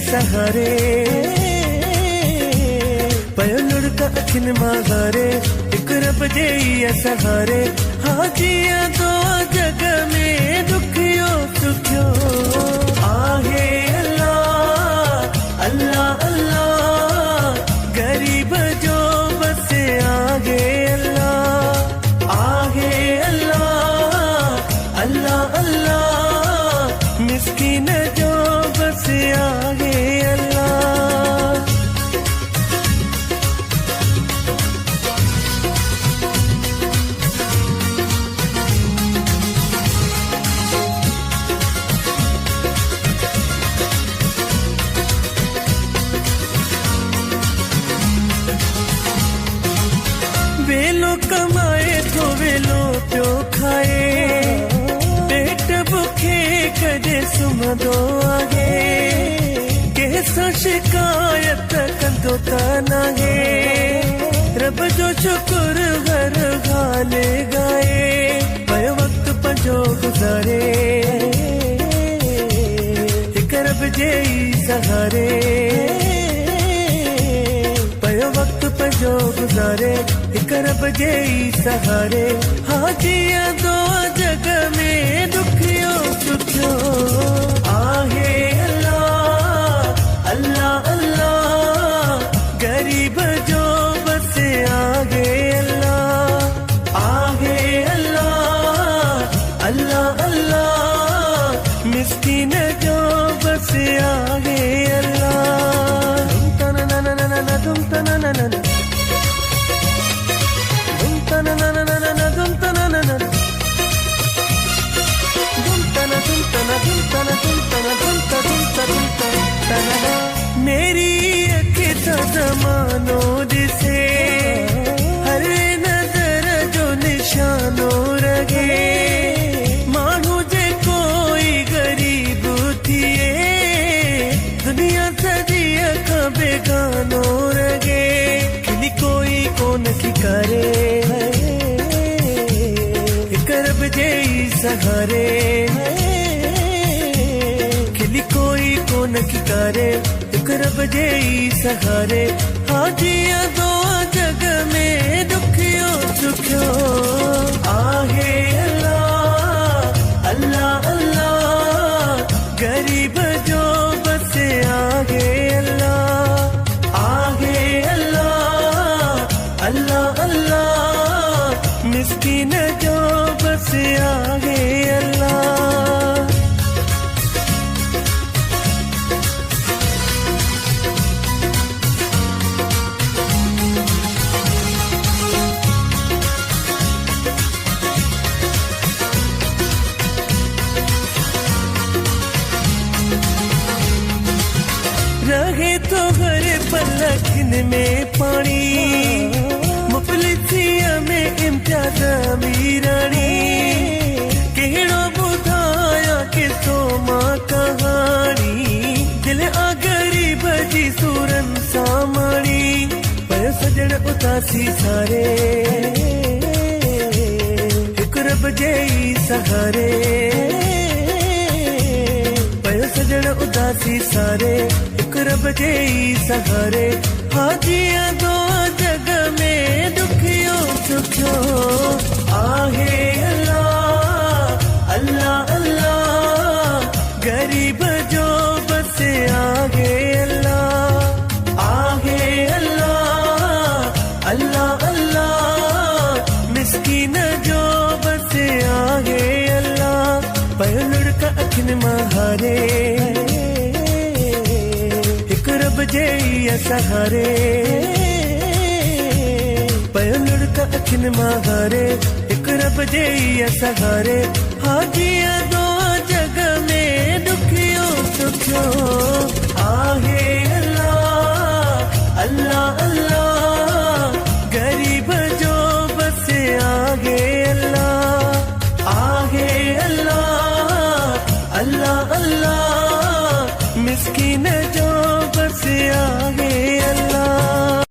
सहारे पयो लुड़का अखिन माहारे एक रब जे सहारे हाजिया तो जग में दुखियो सुखियो आहे अल्लाह अल्लाह अल्लाह गरीब जो बस आगे अल्लाह आहे अल्लाह अल्लाह अल्लाह मिस्किन जो बस आगे अल्लाह वेलो कमाए तो वेलो प्यो खाए पेट भुखे कदे सुमदो आगे कैसा शिकायत कंदो तनागे रब जो शुक्र हर गाले गाए पयो वक्त पंजो गुजारे एक रब जे सहारे पयो वक्त पंजो गुजारे एक रब जे सहारे हाजिया दो जग में दुखियो सुखियो आहे अल्लाह अल्लाह अल्लाह गरीब जो बस आगे अल्लाह आहे अल्लाह अल्लाह अल्लाह मिस्किन जो बस आगे अल्लाह तुम तना ना ना ना ना तुम तना ना ना मेरी अखियां जमानो दिसे हर नजर जो निशानो रगे मानू जे कोई गरीब थिए दुनिया सजी अखा बेगानो रगे खिली कोई कोन की करे रब जे सहारे खिली कोई कोन की करे एक रब जे सहारे हाजिया दो जग में दुखियो सुखियो आहे अल्लाह अल्लाह अल्लाह गरीब जो बस आगे अल्लाह आहे अल्लाह अल्लाह अल्लाह मिस्किन जो बस आगे अल्लाह रहे तो हर पलखन में पानी मुफलिसिया में इम्तियाज मीरानी केड़ो बुधाया के तो मां कहानी दिल आ गरीब जी सूरन सामणी पर सजण उदासी सारे एक रब जे सहारे पर सजण उदासी सारे एक रब जे सहारे हाजिया दो जग में दुखियो सुखियो आहे अल्लाह अल्लाह अल्लाह गरीब जो बस आगे अल्लाह आहे अल्लाह अल्लाह अल्लाह मिस्किन जो बस आगे अल्लाह पयो लुड़का अखिन माहारे रब जे सहारे पयो लुड़का अखिन माहारे एक रब जे सहारे हाजिया दो जग में दुखियो सुखियो आहे अल्लाह अल्लाह अल्लाह